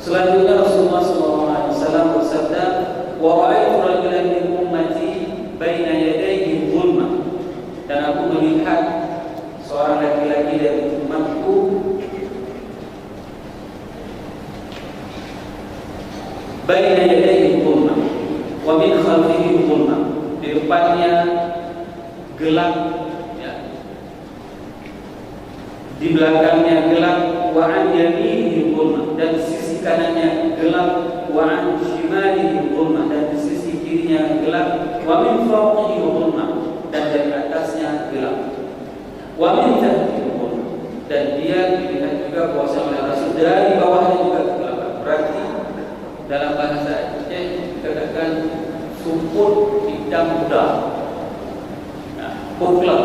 Selanjutnya Rasulullah SAW bersabda, wa ra'aitu rajulan min ummati baina yadayhi dhulma, dan aku melihat seorang laki-laki dari umatku baina yadayhi dhulma wa min khalfihi dhulma, di depannya gelap, ya, di belakangnya gelap, wa an yaminihi dhulma, dan di sisi kanannya gelap, wa an shimalihi dhulma, dan di sisi kirinya gelap, wa min fawqihi dhulma, dan dari atasnya gelap, wa min tahtihi dhulma, dan dia dilihat juga bahwasanya oleh Rasul dari bawahnya juga kegelapan. Berarti dalam bahasa Aceh dikatakan sumput hitam putih. Nah, putih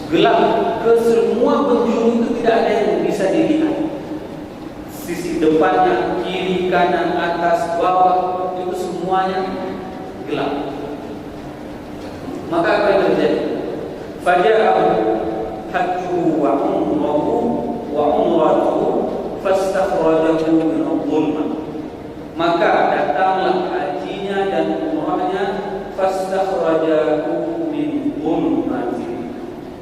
gelap, ke semua penjuru itu tidak ada yang bisa dilihat. Sisi depannya, kiri, kanan, atas, bawah, itu semuanya gelap. Maka apa yang terjadi? Faja'ahu hajjuhu wa umrahu wa umratuhu fastakhrajahu min adh-dhulma. Maka datanglah hajinya dan umrahnya, fastakhrajahu min dhulmati,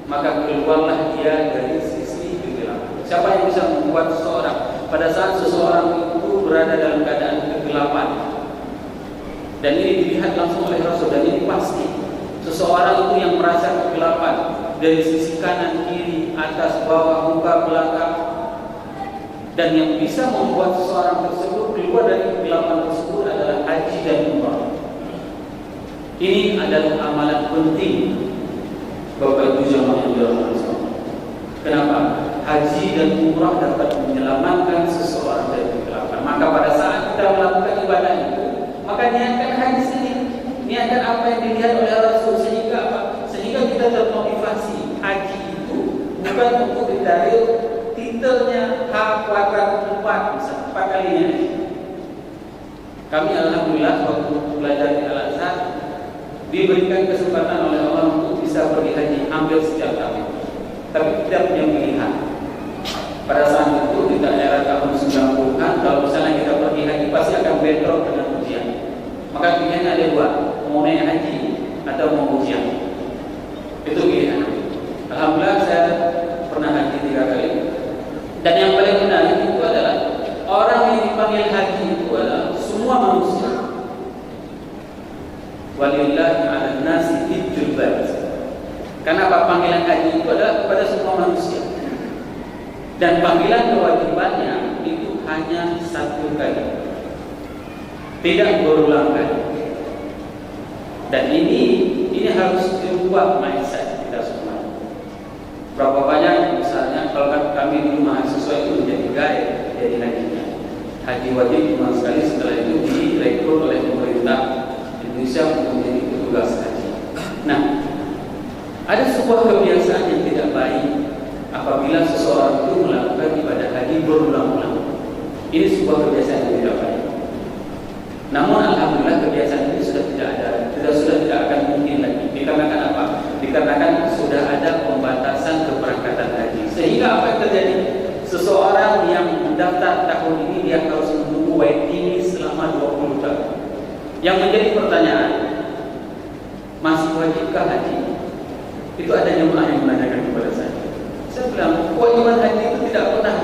maka keluarlah dia dari sisi kegelapan. Siapa yang bisa membuat seseorang pada saat seseorang itu berada dalam keadaan kegelapan? Dan ini dilihat langsung oleh Rasul, dan ini pasti seseorang itu yang merasa kegelapan dari sisi kanan, kiri, atas, bawah, muka, belakang, dan yang bisa membuat seseorang tersebut keluar dari kegelapan tersebut adalah haji dan umrah. Ini adalah amalan penting Bapak Ibu jamaah yang dirahmati Allah. Kenapa? Haji dan umrah dapat menyelamatkan seseorang dari kegelapan. Maka pada saat kita melakukan ibadah itu, maka niatkan haji sendiri, niatkan apa yang dilihat oleh Rasul, sehingga apa? Sehingga kita termotivasi. Haji itu bukan untuk ditarik titelnya H+4, misalnya 4 kalinya. Kami alhamdulillah waktu belajar di Al-Azhar diberikan kesempatan oleh Allah untuk bisa pergi haji hampir setiap tahun, tapi tidak punya pilihan. Pada saat itu di daerah tahun 90-an, kalau misalnya kita pergi haji pasti akan bentrok dengan ujian. Maka pilihannya ada dua, mau naik haji atau mau ujian. Itu pilihan. Alhamdulillah saya pernah haji 3 kali. Dan yang paling menarik itu adalah orang yang dipanggil haji itu adalah semua manusia. Walillahi 'alan nasi hijjul bait. Kenapa panggilan haji itu adalah kepada semua manusia? Dan panggilan kewajibannya itu hanya 1 kali, tidak berulang kali. Dan ini harus dirubah mindset kita semua. Berapa banyak misalnya kalau kami dulu mahasiswa itu menjadi gaya jadi hajinya. Haji wajib cuma sekali, setelah itu direkrut oleh pemerintah Indonesia untuk menjadi petugas haji. Nah, ada sebuah kebiasaan yang tidak baik apabila seseorang itu melakukan ibadah haji berulang-ulang. Ini sebuah kebiasaan yang tidak baik. Namun alhamdulillah kebiasaan ini sudah tidak ada, sudah tidak akan mungkin lagi. Dikarenakan apa? Dikarenakan sudah ada pembatasan keberangkatan haji. Sehingga apa yang terjadi? Seseorang yang mendaftar tahun ini dia harus menunggu waiting list selama 20 tahun. Yang menjadi pertanyaan, masih wajibkah haji? Itu ada jemaah yang menanyakan kepada saya. Saya bilang, kewajiban haji itu tidak pernah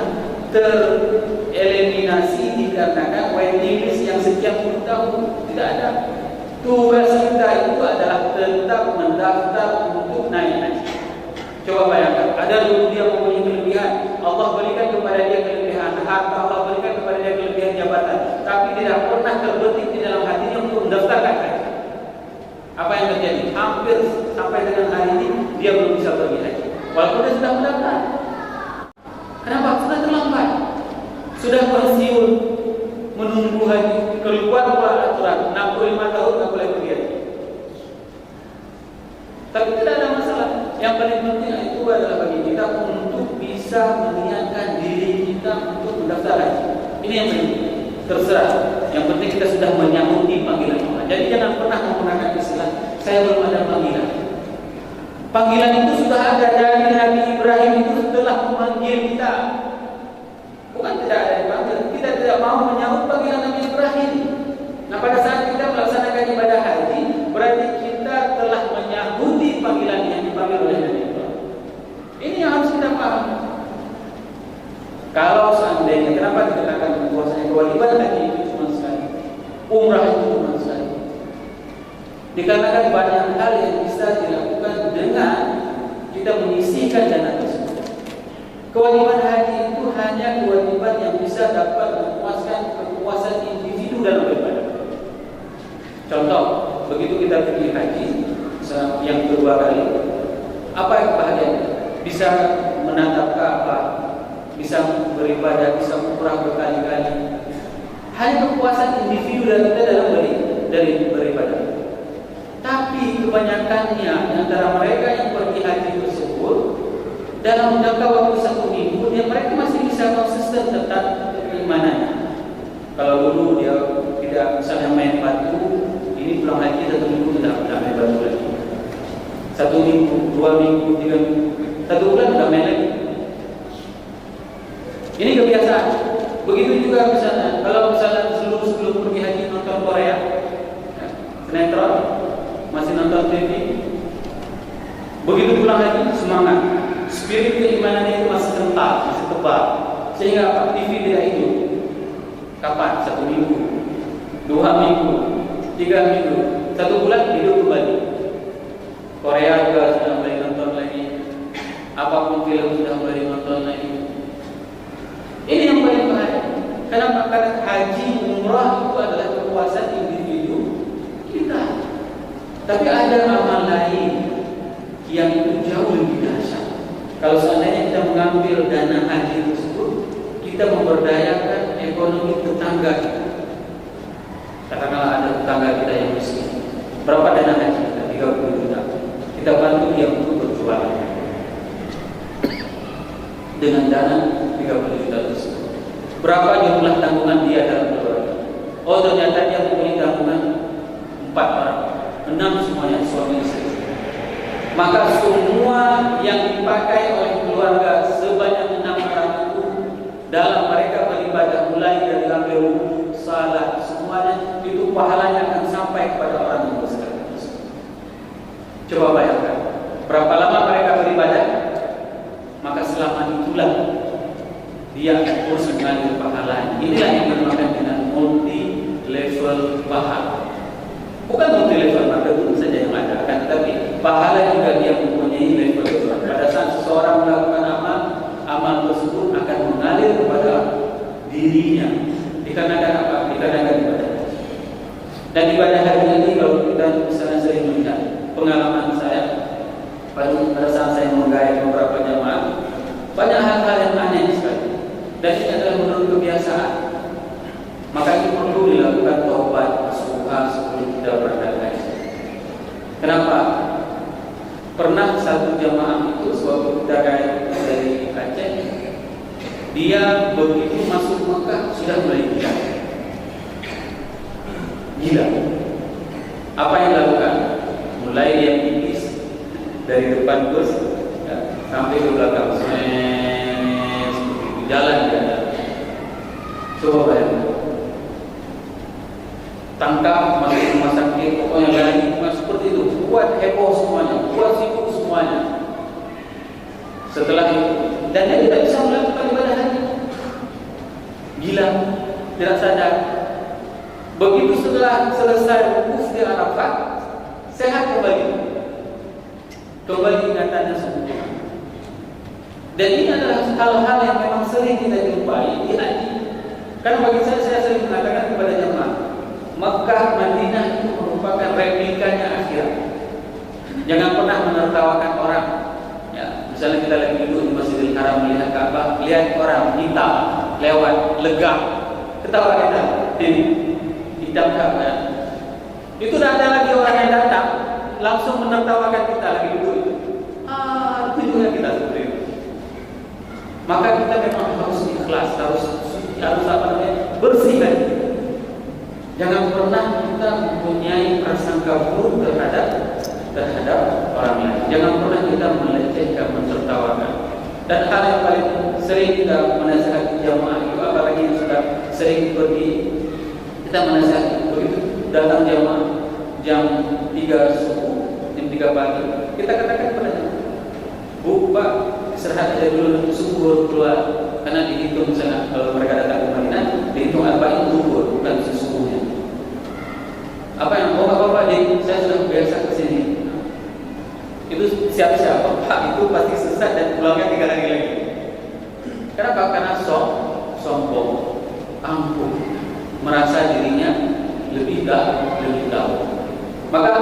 tereliminasi dikarenakan waiting list yang sekian puluh tahun. Tidak ada. Tugas kita itu adalah tetap mendaftar untuk naik haji. Coba bayangkan, ada dulu dia mempunyai kelebihan, Allah berikan kepada dia kelebihan harta, Allah berikan kepada dia kelebihan jabatan, tapi tidak pernah terbetik di dalam hatinya untuk mendaftarkan haji. Apa yang terjadi? Hampir sampai dengan hari ini dia belum bisa pergi haji, walaupun dia sudah mendaftar. Kenapa? Sudah terlambat, sudah pensiun, menunggu haji, keluar aturan 65 tahun tak boleh pergi haji. Tapi tidak ada masalah. Yang paling penting itu adalah bagi kita untuk bisa meniatkan diri kita untuk mendaftar haji. Ini yang penting. Terserah. Yang penting kita sudah menyambungi panggilan Allah. Jadi jangan pernah menggunakan istilah saya belum ada panggilan. Panggilan itu sudah ada dari Nabi Ibrahim, itu setelah memanggil kita. Bukan tidak ada tidak mau menyambut panggilan Nabi Ibrahim. Nah, pada saat kita melaksanakan ibadah haji, berarti kita telah menyambuti panggilan yang dipanggil oleh Nabi Ibrahim. Ini yang harus kita pahami. Kalau seandainya, kenapa dikatakan bahwasanya kewajiban haji itu cuma sekali, umrah itu cuma sekali? Dikarenakan banyak hal yang bisa dilakukan dengan kita menyisihkan dana tersebut. Kewajiban haji itu hanya kewajiban yang bisa dapat memuaskan kepuasan individu dalam beribadah. Contoh, begitu kita pergi haji yang kedua kali, apa yang kebahagiaan? Bisa menatap Ka'bah, bisa beribadah, bisa umrah berkali-kali. Hanya kepuasan individu dan kita dalam beribadah. Tapi kebanyakannya antara mereka yang pergi haji tersebut dalam jangka waktu 1 minggu, mereka masih bisa konsisten tentang keimanannya. Kalau dulu dia tidak misalnya main batu, ini pulang haji 1 minggu tidak main batu lagi. 1 minggu, 2 minggu, 3 minggu, 1 bulan tidak main lagi. Ini kebiasaan. Begitu juga misalnya, kalau misalnya sebelum pergi haji nonton Korea, sinetron, masih nonton TV, begitu pulang haji semangat, spirit keimanannya itu masih kental, masih tebal, sehingga apa? TV tidak hidup. Kapan? 1 minggu, 2 minggu, 3 minggu, 1 bulan hidup kembali. Korea juga sudah mulai nonton lagi, apapun film sudah mulai nonton lagi. Ini yang paling bahaya. Kenapa? Karena haji umrah itu adalah kepuasan individu kita. Tapi ada amal lain yang itu jauh lebih dahsyat. Kalau seandainya kita mengambil dana haji tersebut, kita memberdayakan ekonomi tetangga kita. Katakanlah ada tetangga kita yang miskin. Berapa dana haji kita? 30 juta. Kita bantu dia untuk berjualan dengan dana 30 juta tersebut. Berapa jumlah tanggungan dia dalam keluarga? Oh, ternyata dia mempunyai tanggungan 4 orang, 6 semuanya suami istri. Maka semua yang dipakai oleh keluarga sebanyak 6 orang itu dalam mereka beribadah, mulai dari ambil wudu, salat, semuanya itu pahalanya akan sampai kepada orang yang bersedekah. Coba bayangkan, berapa lama mereka beribadah? Maka selama itulah dia akan terus mengalir pahala. Inilah yang dinamakan dengan multi level pahala. Bukan multi level tertentu saja yang ada, akan tetapi pahala juga dia mempunyai level. Pada saat seseorang melakukan amal tersebut akan mengalir kepada dirinya. Dikarenakan apa? Dikarenakan ibadah. Dan ibadah haji ini kalau kita misalnya sering melihat pengalaman saya pada saat saya menggait beberapa jamaah, banyak hal-hal yang aneh sekali. Dan ini adalah menurut kebiasaan. Maka itu perlu dilakukan taubat nasuha sebelum kita berangkat haji. Kenapa? Pernah satu jamaah itu sewaktu kita gait dari Aceh, dia begitu masuk Mekah sudah mulai gila. Apa yang dilakukan? Mulai dia pipis dari depan bus sampai ke belakang, seperti jalan dia. Coba bayangkan, tangkap masuk rumah sakit, pokoknya lari seperti itu, buat heboh semuanya, buat sibuk semuanya. Setelah itu, dan dia tidak bisa melakukan ibadah haji. Gila, tidak sadar. Begitu setelah selesai wukuf di Arafah, sehat kembali ingatannya sempurna. Dan ini adalah hal-hal yang memang sering kita jumpai di haji. Karena bagi saya sering mengatakan kepada jemaah, Makkah, Madinah itu merupakan replikanya akhirat. Jangan pernah menertawakan orang. Ya, misalnya kita lagi duduk di Masjidil Haram melihat Ka'bah, lihat orang hitam lewat lega, ketawa kita, ini hitam Ka'bah. Itu tidak ada lagi orang yang datang langsung menertawakan kita lagi duduk itu. Itu juga kita seperti itu. Maka kita memang harus ikhlas, harus bersih hati. Jangan pernah kita mempunyai prasangka buruk terhadap orang lain. Jangan pernah kita melecehkan, mentertawakan. Dan hal yang paling sering kita menasihati jamaah itu, apalagi yang sudah sering pergi, kita menasihati begitu datang jamaah jam 3 subuh, jam 3 pagi, kita katakan kepada jamaah, Bu, Pak, istirahat aja dulu, subuh keluar. Karena dihitung misalnya kalau mereka datang ke Madinah, dihitung arba'in zuhur, bukan sesungguhnya. Apa yang bapak-bapak saya sudah biasa ke sini. Itu siap-siap, Pak itu pasti sesat dan pulangnya 3 hari lagi. Kenapa? Karena sombong, angkuh, merasa dirinya lebih tahu. Maka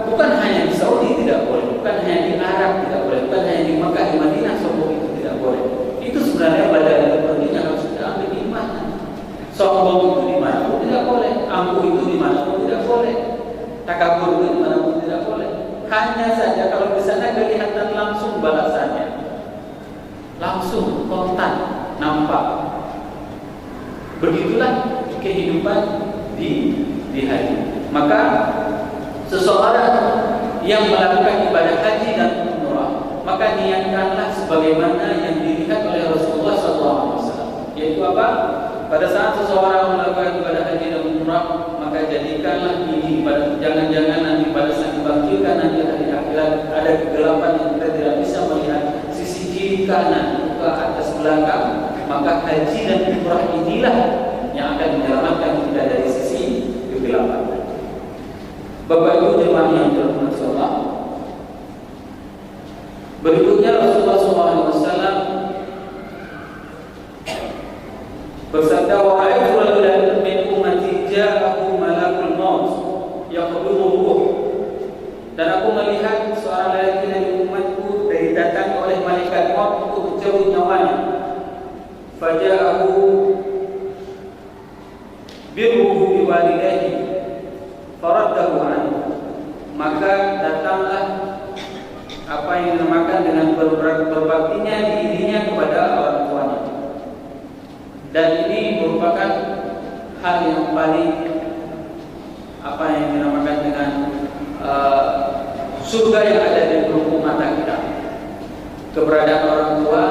bukan hanya di Saudi tidak boleh, bukan hanya di Arab tidak boleh, bukan hanya di Makkah, di Madinah sombong itu tidak boleh. Itu sebenarnya pelajaran terpenting harus kita ambil di mana. Sombong itu di mana pun tidak boleh, angkuh itu di mana pun tidak boleh, takabur itu di mana pun tidak boleh. Hanya saja kalau di sana kelihatan langsung balasannya, langsung kontan, nampak. Begitulah kehidupan di haji. Maka seseorang yang melakukan ibadah haji dan umrah, maka niatkanlah sebagaimana yang dilihat oleh Rasulullah SAW. Yaitu apa? Pada saat seseorang melakukan ibadah haji dan umrah, maka jadikanlah ini ibadah. Jangan-jangan nanti pada saat dibangkitkan nanti hari akhirat ada kegelapan yang kita tidak bisa melihat sisi kiri kanan ke atas belakang, maka haji dan umrah inilah yang akan menyelamatkan kita dari sisi kegelapan. Bapak Ibu jemaah yang dirahmati Allah, berikutnya Rasulullah SAW bersabda, wa ra'aytu rajulan min ummati ja'ahu malakul maut yaqbidu ruh. Dan aku melihat seorang lelaki dari umatku didatangi oleh malaikat maut untuk mencabut nyawanya. Faja'ahu birruhu biwalidayhi faraddahu anhu. Maka datanglah apa yang dinamakan dengan berbaktinya dirinya kepada orang tuanya. Dan ini merupakan hal yang paling apa yang dinamakan dengan surga yang ada di pelupuk mata kita. Keberadaan orang tua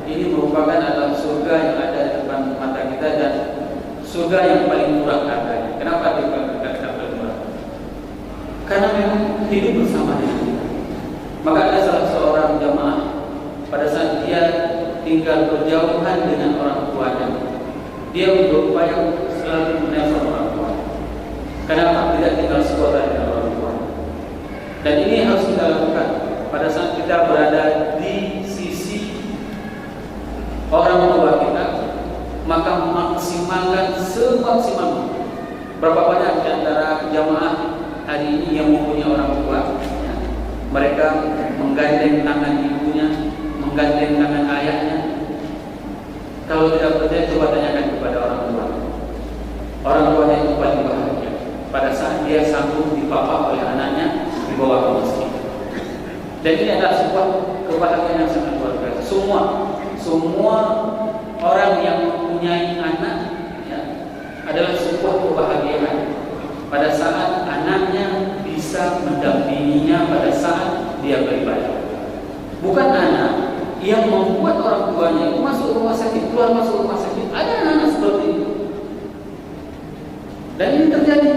ini merupakan adalah surga yang ada di depan mata kita dan surga yang paling murah harganya. Kenapa dikatakan paling murah? Karena memang hidup bersama dengan kita. Maka ada salah seorang jamaah pada saat dia tinggal berjauhan dengan orang tuanya, dia berupaya untuk selalu menelpon orang tua. Kenapa? Tidak tinggal sekota dengan orang tua. Dan ini harus kita lakukan pada saat kita berada di sisi orang tua kita, maka maksimalkan semaksimal mungkin. Berapa banyak di antara jamaah hari ini yang mempunyai orang tua, ya, mereka menggandeng tangan ibunya, menggandeng tangan ayahnya. Kalau tidak percaya, coba tanyakan kepada orang tua. Orang tuanya itu paling bahagia pada saat dia sanggup dipapah oleh anaknya dibawa ke masjid. Dan ini adalah sebuah kebahagiaan yang sangat luar biasa. Semua orang yang mempunyai anak, ya, adalah sebuah kebahagiaan pada saat anaknya bisa mendampinginya pada saat dia beribadah. Bukan anak yang membuat orang tuanya itu masuk rumah sakit, keluar masuk rumah sakit. Ada anak-anak seperti itu. Dan ini terjadi.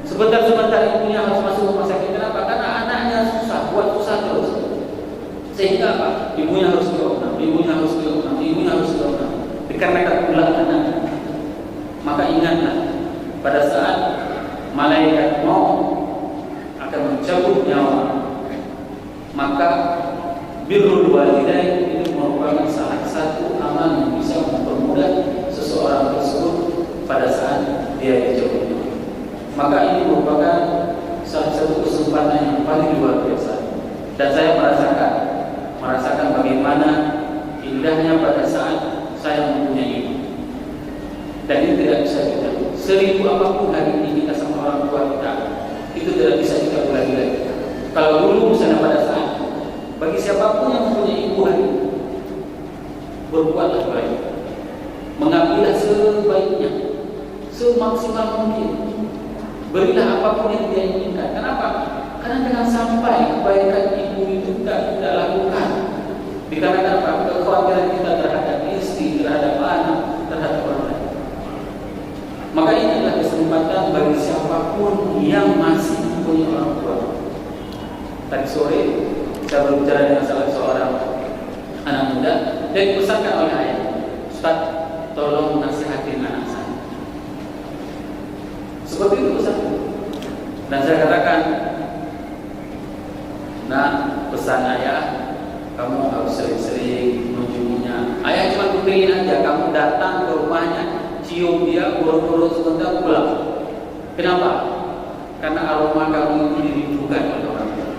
Sebentar-sebentar ibunya harus masuk rumah sakit. Kenapa? Karena anaknya susah, buat susah terus. Sehingga apa? Ibunya harus diopnam, ibunya harus diopnam, ibunya harus diopnam. Dikarenakan ulah anak. Maka ingatlah, pada saat malaikat maut akan mencabut nyawa, maka birrul walidain ini merupakan salah satu amal yang bisa mempermudah seseorang tersebut pada saat dia dicabut. Maka ini merupakan salah satu kesempatan yang paling luar biasa. Dan saya merasakan bagaimana indahnya pada saat saya mempunyai ibu. Dan ini tidak bisa kita, seribu apapun hari ini kita sama orang tua kita, itu tidak bisa kita ulangi lagi. Kalau dulu misalnya pada saat, bagi siapapun yang mempunyai ibu hari ini, berbuatlah baik, mengambillah sebaiknya, semaksimal mungkin, berilah apapun yang dia inginkan. Kenapa? Karena dengan sampai kebaikan ibu itu tidak lakukan, dikarenakan apa? siapapun yang masih mempunyai orang tua. Tadi sore saya berbicara dengan salah seorang anak muda, dia dipesankan oleh ayah, Ustaz, tolong nasihatin anak saya. Seperti itu Ustaz. Dan saya katakan, nah, pesan ayah, kamu harus sering-sering mengunjunginya. Ayah cuma kepingin aja kamu datang ke rumahnya, cium dia, buru-buru sebentar pulang. Kenapa? Karena aroma kamu itu dirindukan oleh orang tua.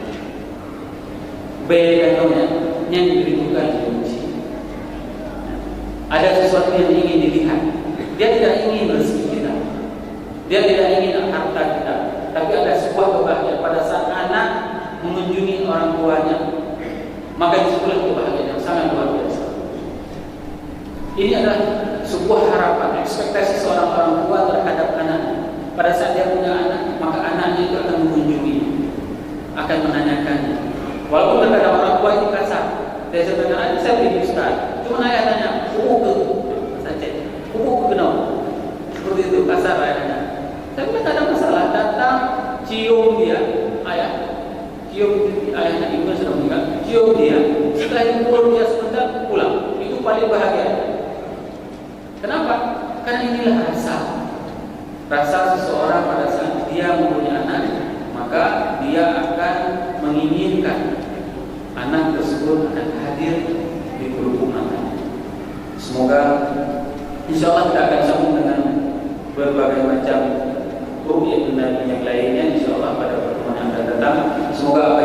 Beda yang dirindukan dibenci. Ada sesuatu yang ingin dilihat. Dia tidak ingin rezeki kita, dia tidak ingin harta kita, tapi ada sebuah kebahagiaan pada saat anak mengunjungi orang tuanya, maka disitulah kebahagiaan yang sangat luar biasa. Ini adalah sebuah harapan, ekspektasi seorang orang tua terhadap anaknya. Pada saat dia punya anak, maka anaknya itu akan mengunjungi, akan menanyakannya. Walaupun terkadang orang tua itu kasar. Saya sebenarnya saya beri Ustaz, cuma ayah tanya, ke saja, ke kenal. Seperti itu kasar ayahnya. Tapi tak ada masalah, datang cium dia, ayah, cium ayahnya ibu sudah meninggal, cium dia, setelah itu pulang dia sebentar pulang. Itu paling bahagia. Kenapa? Karena inilah rasa seseorang pada saat dia mempunyai anak, maka dia akan menginginkan anak tersebut akan hadir di kerumunan. Semoga insya Allah kita akan sambung dengan berbagai macam ru'yat Nabi yang lainnya insya Allah pada pertemuan yang akan datang. Semoga